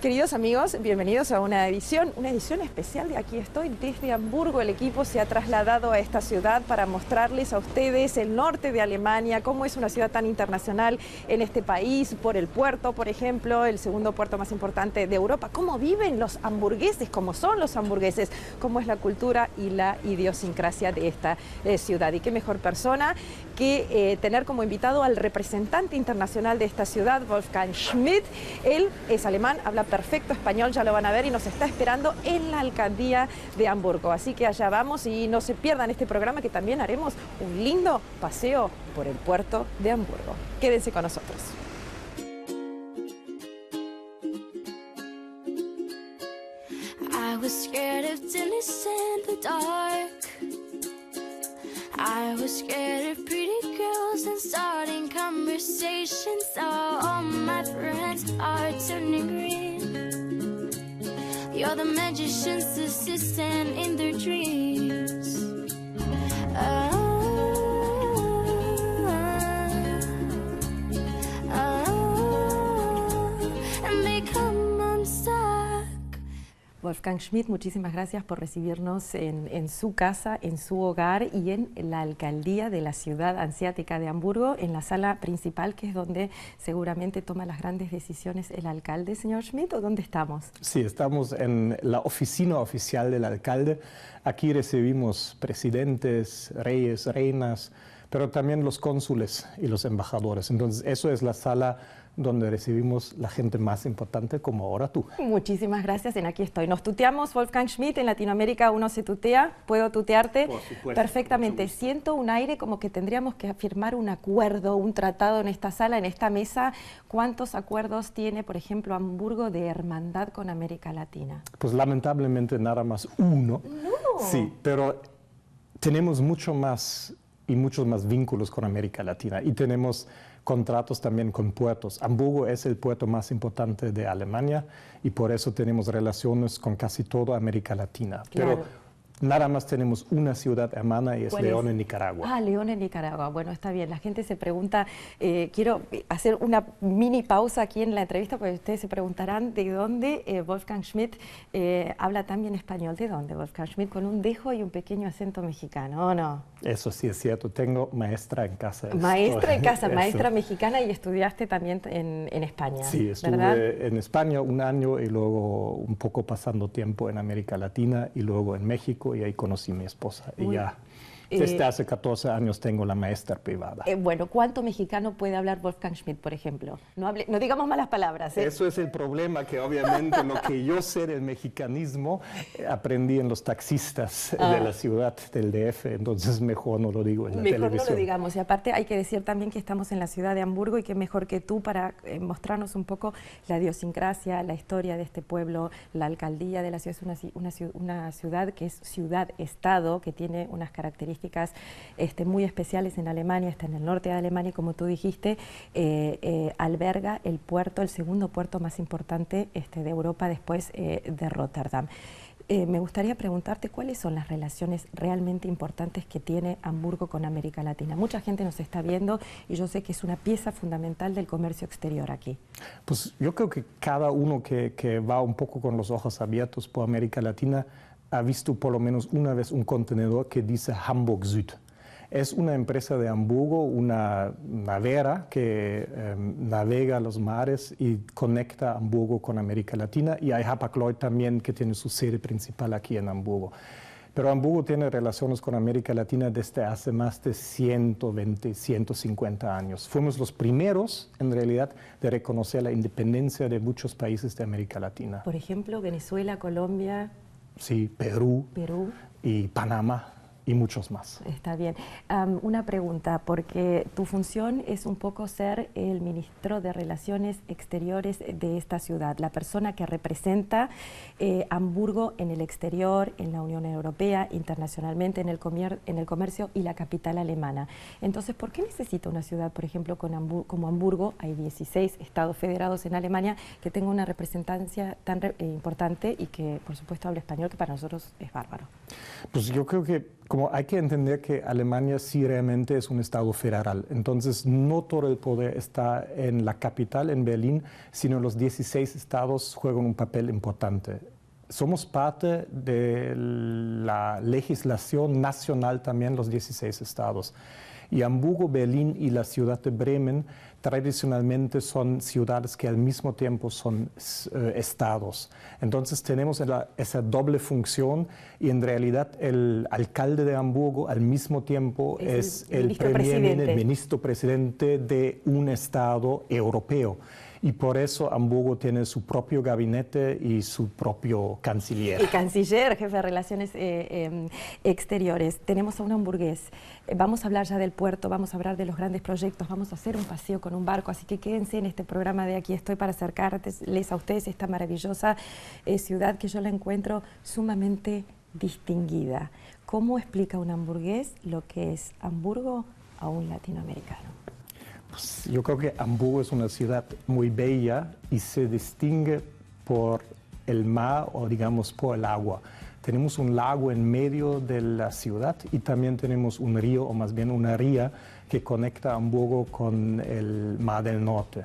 Queridos amigos, bienvenidos a una edición especial de Aquí Estoy desde Hamburgo. El equipo se ha trasladado a esta ciudad para mostrarles a ustedes el norte de Alemania, cómo es una ciudad tan internacional en este país, por el puerto, por ejemplo, el segundo puerto más importante de Europa, cómo viven los hamburgueses, cómo son los hamburgueses, cómo es la cultura y la idiosincrasia de esta ciudad. Y qué mejor persona que tener como invitado al representante internacional de esta ciudad, Wolfgang Schmidt. Él es alemán, habla perfecto español, ya lo van a ver, y nos está esperando en la alcaldía de Hamburgo. Así que allá vamos y no se pierdan este programa, que también haremos un lindo paseo por el puerto de Hamburgo. Quédense con nosotros. I was scared of Dennis in the dark. I was scared of pretty girls and starting conversations. All my friends are turning green. You're the magician's assistant in their dreams. And they come unstuck. Wolfgang Schmidt, muchísimas gracias por recibirnos en su casa, en su hogar y en la alcaldía de la ciudad hanseática de Hamburgo, en la sala principal, que es donde seguramente toma las grandes decisiones el alcalde. Señor Schmidt, ¿o dónde estamos? Sí, estamos en la oficina oficial del alcalde. Aquí recibimos presidentes, reyes, reinas, pero también los cónsules y los embajadores. Entonces, eso es la sala donde recibimos la gente más importante, como ahora tú. Muchísimas gracias, en Aquí Estoy. Nos tuteamos, Wolfgang Schmidt, en Latinoamérica uno se tutea. ¿Puedo tutearte? Por supuesto. Perfectamente. Siento un aire como que tendríamos que firmar un acuerdo, un tratado en esta sala, en esta mesa. ¿Cuántos acuerdos tiene, por ejemplo, Hamburgo de hermandad con América Latina? Pues lamentablemente nada más uno. No. Sí, pero tenemos muchos más vínculos con América Latina y tenemos contratos también con puertos. Hamburgo es el puerto más importante de Alemania y por eso tenemos relaciones con casi toda América Latina. Claro. Pero nada más tenemos una ciudad hermana y es León, en Nicaragua. Ah, León en Nicaragua. Bueno, está bien. La gente se pregunta, quiero hacer una mini pausa aquí en la entrevista, porque ustedes se preguntarán de dónde Wolfgang Schmidt habla tan bien español. ¿De dónde Wolfgang Schmidt? Con un dejo y un pequeño acento mexicano, ¿o no? Eso sí es cierto. Tengo maestra en casa. Maestra en casa, Eso. maestra mexicana, y estudiaste también en España. Sí, estuve ¿verdad? en España un año y luego un poco pasando tiempo en América Latina y luego en México, y ahí conocí a mi esposa. Y ya desde hace 14 años tengo la maestra privada. Bueno, ¿cuánto mexicano puede hablar Wolfgang Schmidt, por ejemplo? No digamos malas palabras. Eso es el problema, que obviamente lo que yo sé del mexicanismo aprendí en los taxistas de la ciudad del DF, entonces mejor no lo digo en la televisión. Mejor no lo digamos. Y aparte hay que decir también que estamos en la ciudad de Hamburgo, y que mejor que tú para mostrarnos un poco la idiosincrasia, la historia de este pueblo. La alcaldía de la ciudad es una ciudad que es ciudad-estado, que tiene unas características muy especiales en Alemania. Está en el norte de Alemania y, como tú dijiste, alberga el puerto, el segundo puerto más importante de Europa, después de Rotterdam. Me gustaría preguntarte cuáles son las relaciones realmente importantes que tiene Hamburgo con América Latina. Mucha gente nos está viendo y yo sé que es una pieza fundamental del comercio exterior aquí. Pues yo creo que cada uno que va un poco con los ojos abiertos por América Latina ha visto por lo menos una vez un contenedor que dice Hamburg Süd. Es una empresa de Hamburgo, una navera que navega los mares y conecta Hamburgo con América Latina, y hay Hapag-Lloyd también, que tiene su sede principal aquí en Hamburgo. Pero Hamburgo tiene relaciones con América Latina desde hace más de 120, 150 años. Fuimos los primeros, en realidad, de reconocer la independencia de muchos países de América Latina. Por ejemplo, Venezuela, Colombia. Sí, Perú y Panamá. Y muchos más. Está bien. Una pregunta, porque tu función es un poco ser el ministro de Relaciones Exteriores de esta ciudad, la persona que representa Hamburgo en el exterior, en la Unión Europea, internacionalmente, en el comercio y la capital alemana. Entonces, ¿por qué necesita una ciudad, por ejemplo, como Hamburgo? Hay 16 estados federados en Alemania, que tenga una representancia tan importante y que, por supuesto, habla español, que para nosotros es bárbaro. Pues yo creo que Como hay que entender que Alemania sí realmente es un Estado federal, entonces no todo el poder está en la capital, en Berlín, sino los 16 estados juegan un papel importante. Somos parte de la legislación nacional también, los 16 estados. Y Hamburgo, Berlín y la ciudad de Bremen tradicionalmente son ciudades que al mismo tiempo son estados. Entonces tenemos esa doble función y en realidad el alcalde de Hamburgo al mismo tiempo es el ministro presidente de un estado europeo. Y por eso Hamburgo tiene su propio gabinete y su propio canciller. Y canciller, jefe de Relaciones Exteriores. Tenemos a un hamburgués. Vamos a hablar ya del puerto, vamos a hablar de los grandes proyectos, vamos a hacer un paseo con un barco, así que quédense en este programa de Aquí Estoy para acercarles a ustedes esta maravillosa ciudad que yo la encuentro sumamente distinguida. ¿Cómo explica un hamburgués lo que es Hamburgo a un latinoamericano? Pues yo creo que Hamburgo es una ciudad muy bella y se distingue por el mar o digamos por el agua. Tenemos un lago en medio de la ciudad y también tenemos un río o más bien una ría que conecta Hamburgo con el Mar del Norte.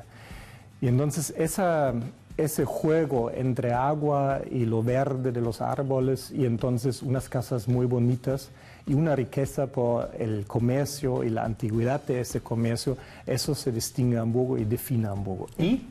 Y entonces ese juego entre agua y lo verde de los árboles y entonces unas casas muy bonitas y una riqueza por el comercio y la antigüedad de ese comercio, eso se distingue a Hamburgo y define a Hamburgo. Y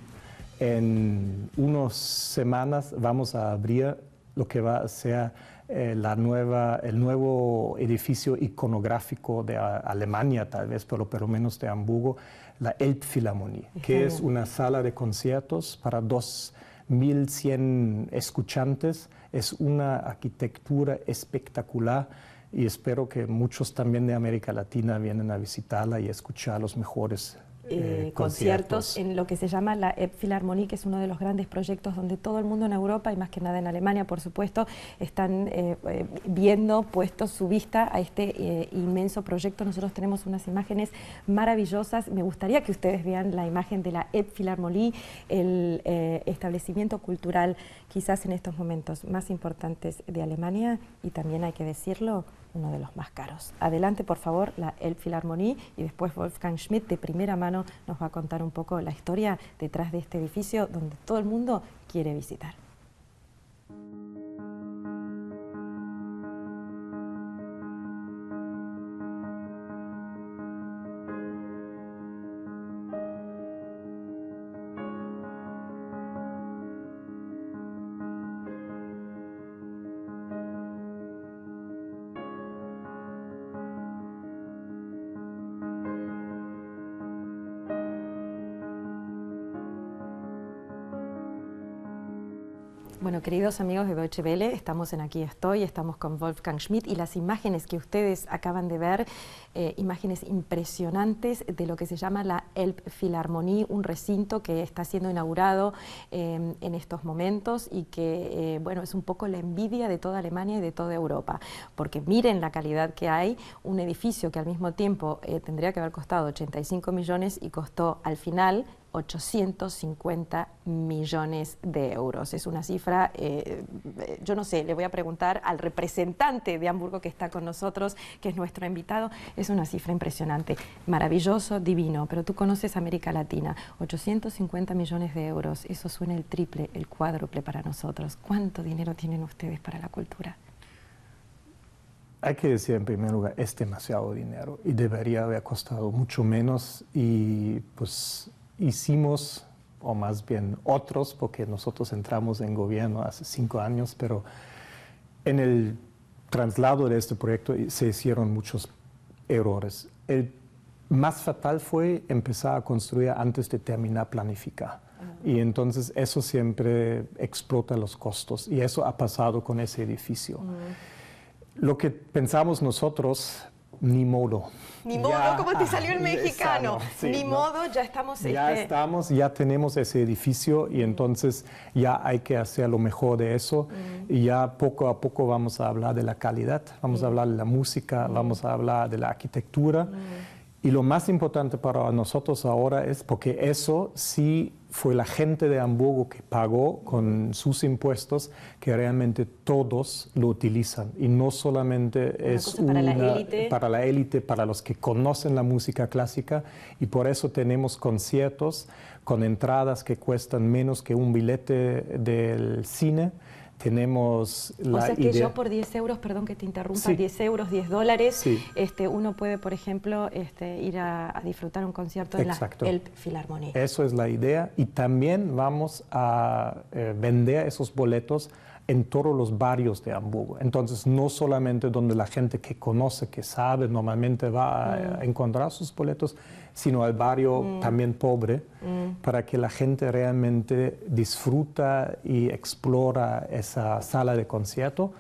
en unas semanas vamos a abrir lo que va a ser el nuevo edificio iconográfico de Alemania, tal vez, pero por lo menos de Hamburgo, la Elbphilharmonie, que es una sala de conciertos para 2.100 escuchantes. Es una arquitectura espectacular y espero que muchos también de América Latina vienen a visitarla y escuchar los mejores conciertos en lo que se llama la Elbphilharmonie, que es uno de los grandes proyectos donde todo el mundo en Europa y más que nada en Alemania, por supuesto, están puesto su vista a este inmenso proyecto. Nosotros tenemos unas imágenes maravillosas. Me gustaría que ustedes vean la imagen de la Elbphilharmonie, el establecimiento cultural quizás en estos momentos más importantes de Alemania y también, hay que decirlo, uno de los más caros. Adelante, por favor, la Elbphilharmonie, y después Wolfgang Schmidt de primera mano nos va a contar un poco la historia detrás de este edificio donde todo el mundo quiere visitar. Bueno, queridos amigos de Deutsche Welle, estamos en Aquí Estoy, estamos con Wolfgang Schmidt y las imágenes que ustedes acaban de ver, imágenes impresionantes de lo que se llama la Elbphilharmonie, un recinto que está siendo inaugurado en estos momentos y que, bueno, es un poco la envidia de toda Alemania y de toda Europa, porque miren la calidad que hay, un edificio que al mismo tiempo tendría que haber costado 85 millones y costó al final 850 millones de euros. Es una cifra, yo no sé, le voy a preguntar al representante de Hamburgo que está con nosotros, que es nuestro invitado, es una cifra impresionante, maravilloso, divino, pero tú conoces América Latina, 850 millones de euros, eso suena el triple, el cuádruple para nosotros. ¿Cuánto dinero tienen ustedes para la cultura? Hay que decir en primer lugar, es demasiado dinero y debería haber costado mucho menos y pues hicimos, o más bien otros, porque nosotros entramos en gobierno hace 5 años, pero en el traslado de este proyecto se hicieron muchos errores. El más fatal fue empezar a construir antes de terminar planificar. Y entonces eso siempre explota los costos y eso ha pasado con ese edificio. Lo que pensamos nosotros, ni modo. Ni modo, ¿cómo te salió el mexicano? Sí, ni modo, ya estamos... Ya tenemos ese edificio y entonces ya hay que hacer lo mejor de eso y ya poco a poco vamos a hablar de la calidad, vamos a hablar de la música, vamos a hablar de la arquitectura Y lo más importante para nosotros ahora es porque eso sí fue la gente de Hamburgo que pagó con sus impuestos, que realmente todos lo utilizan. Y no solamente es para la élite, para los que conocen la música clásica. Y por eso tenemos conciertos con entradas que cuestan menos que un billete del cine. Tenemos la idea... O sea que yo por 10 euros, perdón que te interrumpa, sí. 10 euros, 10 dólares, sí. Uno puede, por ejemplo, ir a disfrutar un concierto en la Elbphilharmonie. Eso es la idea, y también vamos a vender esos boletos en todos los barrios de Hamburgo. Entonces, no solamente donde la gente que conoce, que sabe, normalmente va a encontrar sus boletos, sino al barrio también pobre, para que la gente realmente disfruta y explora esa sala de concierto.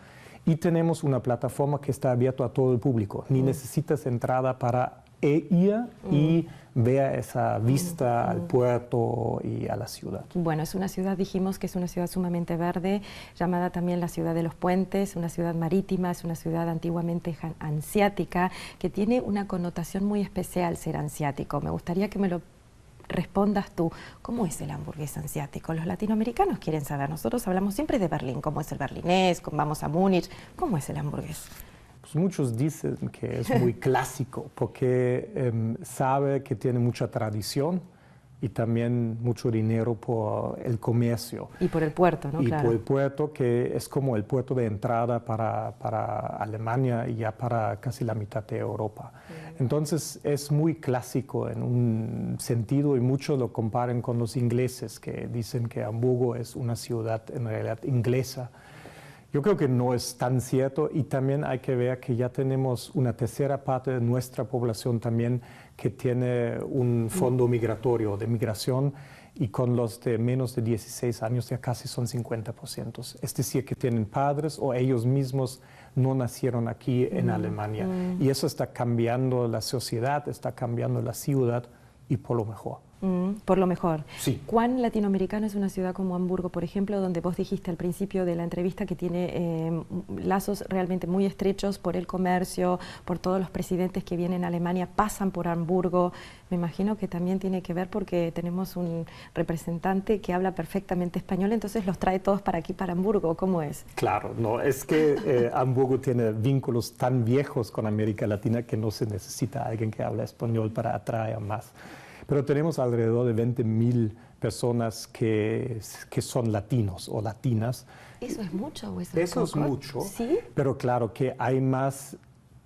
Y tenemos una plataforma que está abierta a todo el público. Ni necesitas entrada para ir y vea esa vista al puerto y a la ciudad. Bueno, es una ciudad, dijimos que es una ciudad sumamente verde, llamada también la ciudad de los puentes, una ciudad marítima, es una ciudad antiguamente hanseática, que tiene una connotación muy especial ser hanseático. Me gustaría que me lo respondas tú. ¿Cómo es el hamburgués hanseático? Los latinoamericanos quieren saber. Nosotros hablamos siempre de Berlín, cómo es el berlinés, vamos a Múnich. ¿Cómo es el hamburgués? Pues muchos dicen que es muy clásico porque sabe que tiene mucha tradición y también mucho dinero por el comercio. Y por el puerto, ¿no? Y claro. por el puerto, que es como el puerto de entrada para Alemania y ya para casi la mitad de Europa. Entonces es muy clásico en un sentido, y muchos lo comparan con los ingleses, que dicen que Hamburgo es una ciudad en realidad inglesa. Yo creo que no es tan cierto, y también hay que ver que ya tenemos una tercera parte de nuestra población también que tiene un fondo migratorio de migración, y con los de menos de 16 años ya casi son 50%. Es decir, que tienen padres o ellos mismos no nacieron aquí en Alemania. Y eso está cambiando la sociedad, está cambiando la ciudad, y por lo mejor. Por lo mejor. Sí. ¿Cuán latinoamericano es una ciudad como Hamburgo, por ejemplo, donde vos dijiste al principio de la entrevista que tiene lazos realmente muy estrechos por el comercio, por todos los presidentes que vienen a Alemania, pasan por Hamburgo? Me imagino que también tiene que ver porque tenemos un representante que habla perfectamente español, entonces los trae todos para aquí, para Hamburgo. ¿Cómo es? Claro, no, es que Hamburgo tiene vínculos tan viejos con América Latina que no se necesita alguien que habla español para atraer más. Pero tenemos alrededor de 20.000 personas que son latinos o latinas. ¿Eso es mucho o eso es mucho? ¿Sí? Pero claro que hay más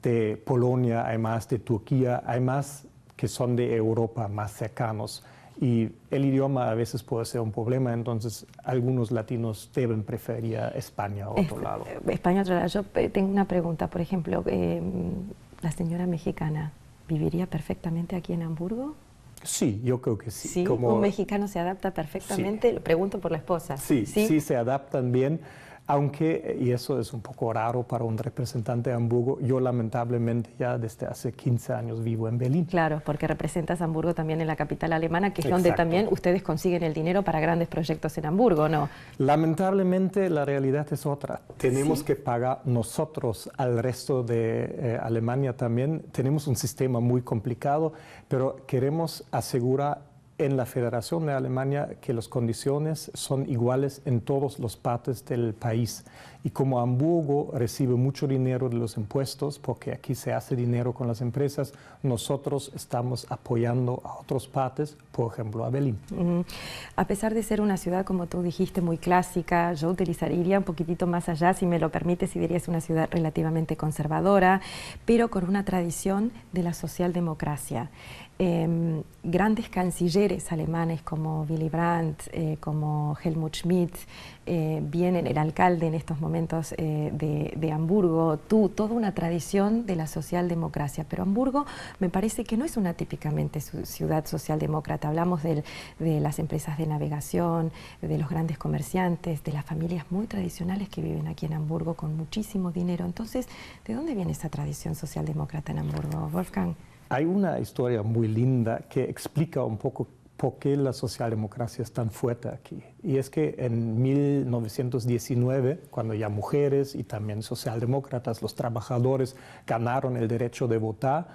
de Polonia, hay más de Turquía, hay más que son de Europa, más cercanos. Y el idioma a veces puede ser un problema, entonces algunos latinos deben preferir España a otro lado. España a otro lado. Yo tengo una pregunta, por ejemplo, ¿la señora mexicana viviría perfectamente aquí en Hamburgo? Sí, yo creo que sí. ¿Sí? Como ¿un mexicano se adapta perfectamente? Sí. Lo pregunto por la esposa. Sí, sí se adaptan bien, aunque, y eso es un poco raro para un representante de Hamburgo, yo lamentablemente ya desde hace 15 años vivo en Berlín. Claro, porque representas a Hamburgo también en la capital alemana, que es donde también ustedes consiguen el dinero para grandes proyectos en Hamburgo, ¿no? Lamentablemente la realidad es otra. Tenemos que pagar nosotros al resto de Alemania también. Tenemos un sistema muy complicado, pero queremos asegurar en la Federación de Alemania que las condiciones son iguales en todas las partes del país. Y como Hamburgo recibe mucho dinero de los impuestos, porque aquí se hace dinero con las empresas, nosotros estamos apoyando a otras partes, por ejemplo a Berlín. A pesar de ser una ciudad, como tú dijiste, muy clásica, yo iría un poquitito más allá, si me lo permites, y diría es una ciudad relativamente conservadora, pero con una tradición de la socialdemocracia. Grandes cancilleres alemanes como Willy Brandt, como Helmut Schmidt, vienen, el alcalde en estos momentos de Hamburgo, toda una tradición de la socialdemocracia. Pero Hamburgo me parece que no es una típicamente ciudad socialdemócrata. Hablamos de las empresas de navegación, de los grandes comerciantes, de las familias muy tradicionales que viven aquí en Hamburgo con muchísimo dinero. Entonces, ¿de dónde viene esa tradición socialdemócrata en Hamburgo, Wolfgang? Hay una historia muy linda que explica un poco por qué la socialdemocracia es tan fuerte aquí. Y es que en 1919, cuando ya mujeres y también socialdemócratas, los trabajadores, ganaron el derecho de votar,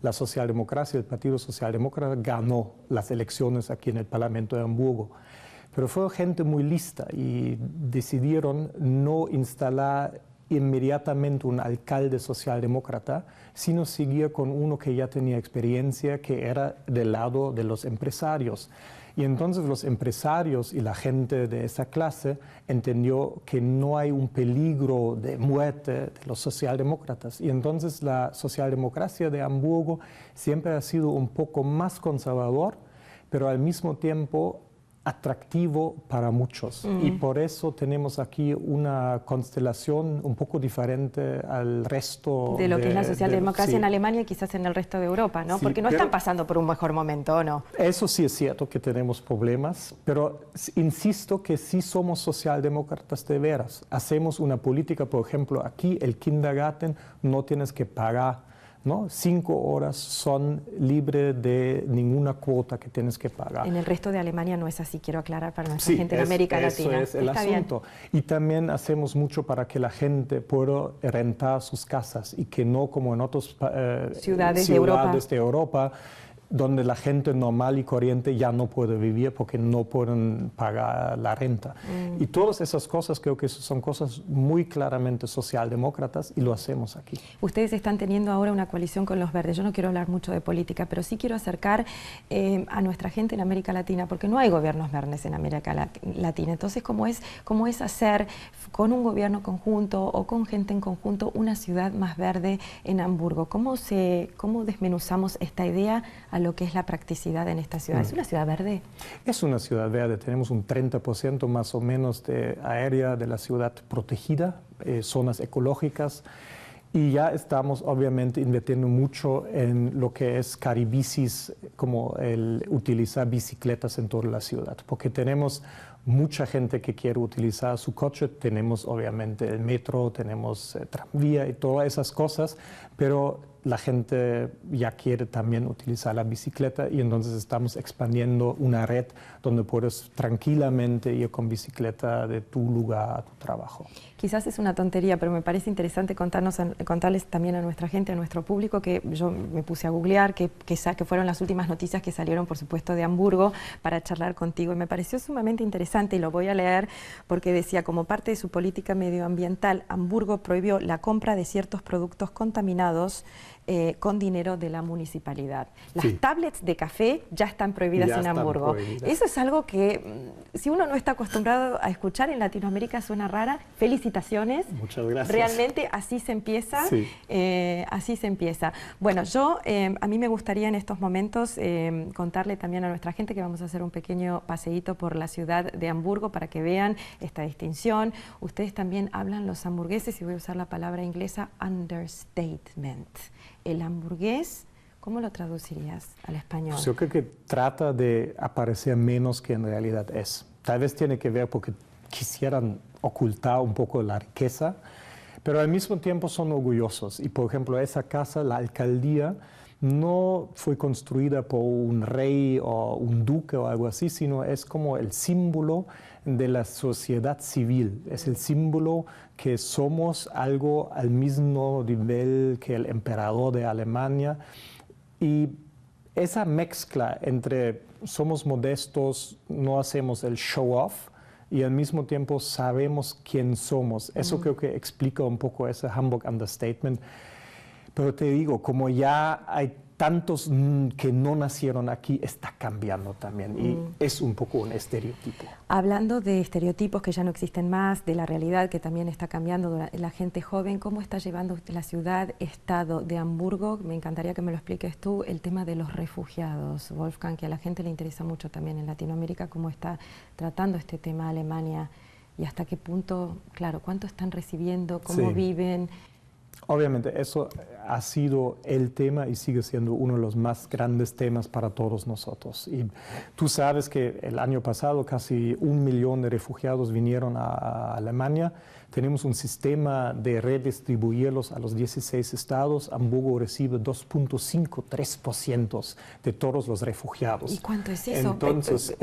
la socialdemocracia, el Partido Socialdemócrata, ganó las elecciones aquí en el Parlamento de Hamburgo. Pero fue gente muy lista y decidieron no instalar inmediatamente un alcalde socialdemócrata, sino seguir con uno que ya tenía experiencia, que era del lado de los empresarios. Y entonces los empresarios y la gente de esa clase entendió que no hay un peligro de muerte de los socialdemócratas. Y entonces la socialdemocracia de Hamburgo siempre ha sido un poco más conservador, pero al mismo tiempo atractivo para muchos. Y por eso tenemos aquí una constelación un poco diferente al resto de lo que es la socialdemocracia sí. en Alemania y quizás en el resto de Europa, ¿no? Sí, porque no están pasando por un mejor momento, ¿o no? Eso sí es cierto que tenemos problemas, pero insisto que sí somos socialdemócratas de veras. Hacemos una política, por ejemplo, aquí el kindergarten no tienes que pagar, ¿no? 5 horas son libres de ninguna cuota que tienes que pagar. En el resto de Alemania no es así, quiero aclarar para nuestra gente en América Latina. Eso es el asunto. Y también hacemos mucho para que la gente pueda rentar sus casas y que no como en otras ciudades de Europa, donde la gente normal y corriente ya no puede vivir porque no pueden pagar la renta. Y todas esas cosas creo que son cosas muy claramente socialdemócratas y lo hacemos aquí. Ustedes están teniendo ahora una coalición con los verdes. Yo no quiero hablar mucho de política, pero sí quiero acercar a nuestra gente en América Latina, porque no hay gobiernos verdes en América Latina. Entonces, ¿cómo es hacer con un gobierno conjunto o con gente en conjunto una ciudad más verde en Hamburgo? ¿Cómo desmenuzamos esta idea a lo que es la practicidad en esta ciudad? ¿Es una ciudad verde? Es una ciudad verde. Tenemos un 30% más o menos de área de la ciudad protegida, zonas ecológicas, y ya estamos obviamente invirtiendo mucho en lo que es caribicis, como el utilizar bicicletas en toda la ciudad, porque tenemos mucha gente que quiere utilizar su coche, tenemos obviamente el metro, tenemos tranvía y todas esas cosas, pero la gente ya quiere también utilizar la bicicleta y entonces estamos expandiendo una red donde puedes tranquilamente ir con bicicleta de tu lugar a tu trabajo. Quizás es una tontería, pero me parece interesante contarles también a nuestra gente, a nuestro público, que yo me puse a googlear, que fueron las últimas noticias que salieron, por supuesto, de Hamburgo, para charlar contigo. Y me pareció sumamente interesante, y lo voy a leer, porque decía, como parte de su política medioambiental, Hamburgo prohibió la compra de ciertos productos contaminados con dinero de la municipalidad. Las tablets de café ya están prohibidas en Hamburgo. Eso es algo que, si uno no está acostumbrado a escuchar en Latinoamérica, suena rara. Felicitaciones. Muchas gracias. Realmente así se empieza. Sí. Así se empieza. Bueno, a mí me gustaría en estos momentos contarle también a nuestra gente que vamos a hacer un pequeño paseíto por la ciudad de Hamburgo para que vean esta distinción. Ustedes también hablan los hamburgueses, y voy a usar la palabra inglesa, understatement. El hamburgués, ¿cómo lo traducirías al español? Pues yo creo que trata de aparecer menos que en realidad es. Tal vez tiene que ver porque quisieran ocultar un poco la riqueza, pero al mismo tiempo son orgullosos. Y por ejemplo, esa casa, la alcaldía, no fue construida por un rey o un duque o algo así, sino es como el símbolo de la sociedad civil. Es el símbolo que somos algo al mismo nivel que el emperador de Alemania. Y esa mezcla entre somos modestos, no hacemos el show off, y al mismo tiempo sabemos quién somos. Eso creo que explica un poco ese Hamburg understatement. Pero te digo, como ya hay tantos que no nacieron aquí, está cambiando también y es un poco un estereotipo. Hablando de estereotipos que ya no existen más, de la realidad que también está cambiando la gente joven, ¿cómo está llevando la ciudad-estado de Hamburgo? Me encantaría que me lo expliques tú, el tema de los refugiados, Wolfgang, que a la gente le interesa mucho también en Latinoamérica, cómo está tratando este tema Alemania y hasta qué punto, claro, cuánto están recibiendo, cómo viven. Obviamente eso ha sido el tema y sigue siendo uno de los más grandes temas para todos nosotros. Y tú sabes que el año pasado casi 1 millón de refugiados vinieron a Alemania. Tenemos un sistema de redistribuirlos a los 16 estados. Hamburgo recibe 2.53% de todos los refugiados. ¿Y cuánto es eso? Entonces,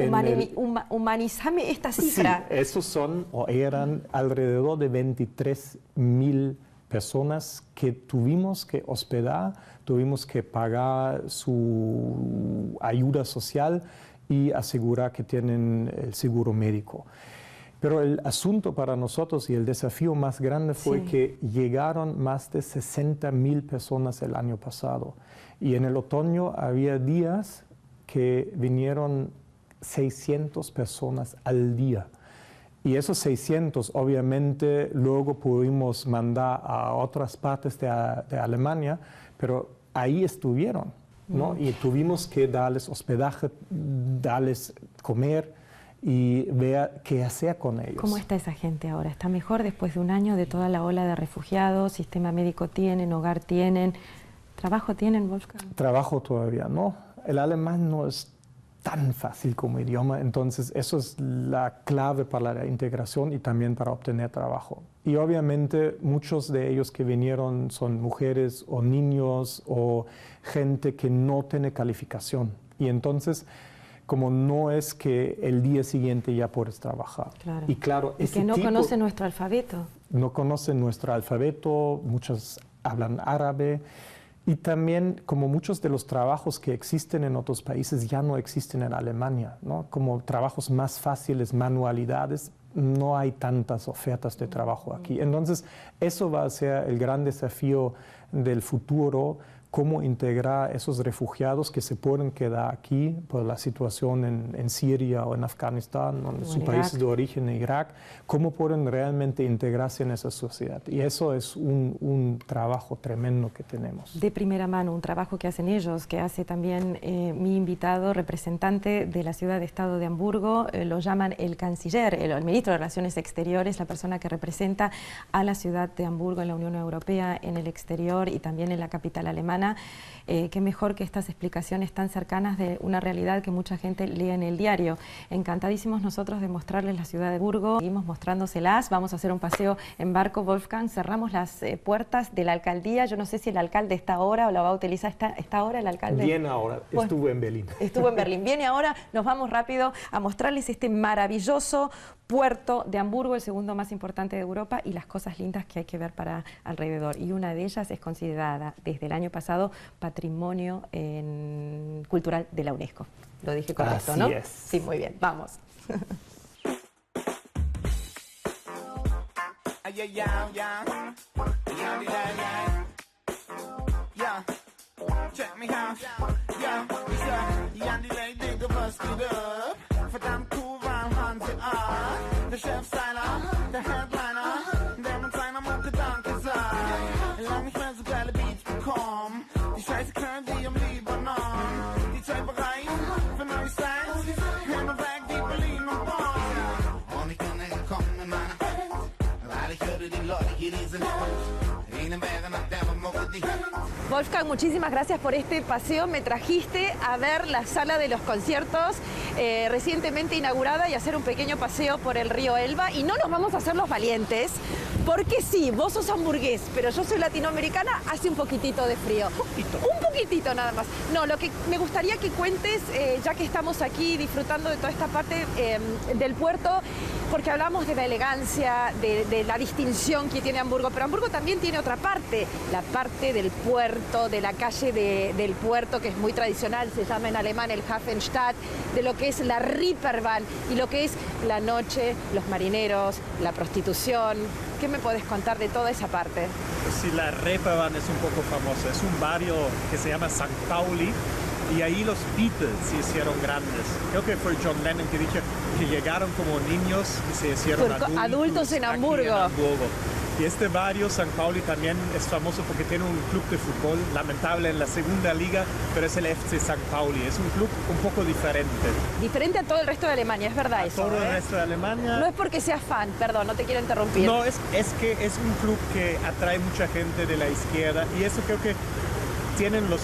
humanizame esta cifra. Sí, esos son o eran alrededor de 23.000 personas que tuvimos que hospedar, tuvimos que pagar su ayuda social y asegurar que tienen el seguro médico. Pero el asunto para nosotros y el desafío más grande fue que llegaron más de 60,000 personas el año pasado. Y en el otoño había días que vinieron 600 personas al día. Y esos 600, obviamente, luego pudimos mandar a otras partes de Alemania, pero ahí estuvieron, ¿no? Y tuvimos que darles hospedaje, darles comer y ver qué hacer con ellos. ¿Cómo está esa gente ahora? ¿Está mejor después de un año de toda la ola de refugiados? ¿Sistema médico tienen? ¿Hogar tienen? ¿Trabajo tienen, Wolfgang? Trabajo todavía no. El alemán no es tan fácil como idioma, entonces eso es la clave para la integración y también para obtener trabajo. Y obviamente muchos de ellos que vinieron son mujeres o niños o gente que no tiene calificación. Y entonces, como no es que el día siguiente ya puedes trabajar. Claro. Y claro, y que no conocen nuestro alfabeto. No conocen nuestro alfabeto, muchos hablan árabe. Y también, como muchos de los trabajos que existen en otros países ya no existen en Alemania, ¿no? Como trabajos más fáciles, manualidades, no hay tantas ofertas de trabajo aquí. Entonces, eso va a ser el gran desafío del futuro, cómo integrar esos refugiados que se pueden quedar aquí por la situación en Siria o en Afganistán, o en sus países de origen, en Irak, cómo pueden realmente integrarse en esa sociedad. Y eso es un trabajo tremendo que tenemos. De primera mano, un trabajo que hacen ellos, que hace también mi invitado, representante de la ciudad de Estado de Hamburgo, lo llaman el canciller, el ministro de Relaciones Exteriores, la persona que representa a la ciudad de Hamburgo en la Unión Europea, en el exterior y también en la capital alemana. Qué mejor que estas explicaciones tan cercanas de una realidad que mucha gente lee en el diario. Encantadísimos nosotros de mostrarles la ciudad de Hamburgo. Seguimos mostrándoselas. Vamos a hacer un paseo en barco, Wolfgang. Cerramos las puertas de la alcaldía. Yo no sé si el alcalde está ahora o la va a utilizar esta hora el alcalde. Viene ahora. Estuvo en Berlín. Estuvo en Berlín. Viene ahora. Nos vamos rápido a mostrarles este maravilloso puerto de Hamburgo, el segundo más importante de Europa, y las cosas lindas que hay que ver para alrededor. Y una de ellas es considerada desde el año pasado Patrimonio Cultural de la UNESCO. Lo dije correcto, Así ¿no? es. Sí, muy bien. Vamos. Verdammt cool war Hanse Art. Der Chefstyler, der Headliner, der mit seiner Mucke Danke sagt. Lang nicht mehr so geile Beats bekommen. Die Scheiße können die im Libanon. Die Zauberei für neue Styles. Hin und weg wie Berlin und Bonn. Und ich bin gekommen in meine Welt, weil ich hörte die Leute hier, die sind ihnen wäre nach der Mucke die Wolfgang, muchísimas gracias por este paseo. Me trajiste a ver la sala de los conciertos recientemente inaugurada y hacer un pequeño paseo por el río Elba. Y no nos vamos a hacer los valientes, porque sí, vos sos hamburgués, pero yo soy latinoamericana, hace un poquitito de frío. Un poquitito nada más. No, lo que me gustaría que cuentes, ya que estamos aquí disfrutando de toda esta parte del puerto, porque hablamos de la elegancia, de la distinción que tiene Hamburgo, pero Hamburgo también tiene otra parte, la parte del puerto, de la calle del puerto, que es muy tradicional, se llama en alemán el Hafenstadt, de lo que es la Reeperbahn y lo que es la noche, los marineros, la prostitución. ¿Qué me podés contar de toda esa parte? Sí, la Reeperbahn es un poco famosa, es un barrio que se llama St. Pauli, y ahí los Beatles se hicieron grandes. Creo que fue John Lennon que dijo que llegaron como niños y se hicieron adultos en aquí Hamburgo. Y este barrio, St. Pauli, también es famoso porque tiene un club de fútbol, lamentable en la segunda liga, pero es el FC St. Pauli. Es un club un poco diferente. Diferente a todo el resto de Alemania, es verdad eso. Todo el resto de Alemania. No es porque seas fan, perdón, no te quiero interrumpir. No, es que es un club que atrae mucha gente de la izquierda, y eso creo que tienen los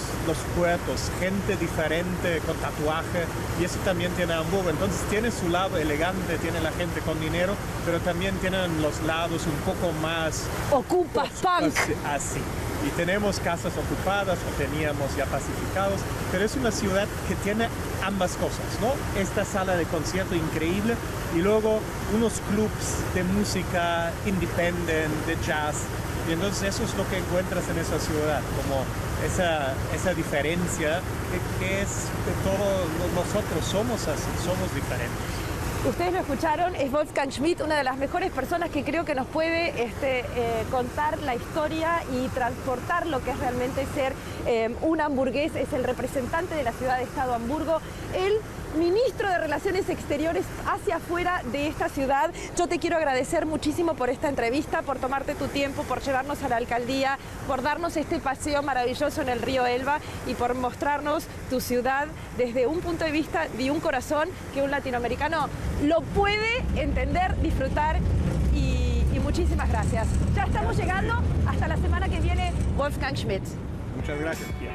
puertos, gente diferente con tatuaje, y eso también tiene Hamburgo. Entonces tiene su lado elegante, tiene la gente con dinero, pero también tienen los lados un poco más... Ocupas, punk. Así. Y tenemos casas ocupadas, o teníamos ya pacificados, pero es una ciudad que tiene ambas cosas, ¿no? Esta sala de concierto increíble, y luego unos clubs de música independent, de jazz, Y entonces eso es lo que encuentras en esa ciudad, como esa diferencia que es que todos nosotros somos así, somos diferentes. Ustedes lo escucharon, es Wolfgang Schmidt, una de las mejores personas que creo que nos puede contar la historia y transportar lo que es realmente ser un hamburgués. Es el representante de la ciudad de Estado Hamburgo, el ministro de Relaciones Exteriores hacia afuera de esta ciudad. Yo te quiero agradecer muchísimo por esta entrevista, por tomarte tu tiempo, por llevarnos a la alcaldía, por darnos este paseo maravilloso en el río Elba y por mostrarnos tu ciudad desde un punto de vista de un corazón que un latinoamericano lo puede entender, disfrutar y muchísimas gracias. Ya estamos llegando, hasta la semana que viene, Wolfgang Schmidt. Muchas gracias, Pia.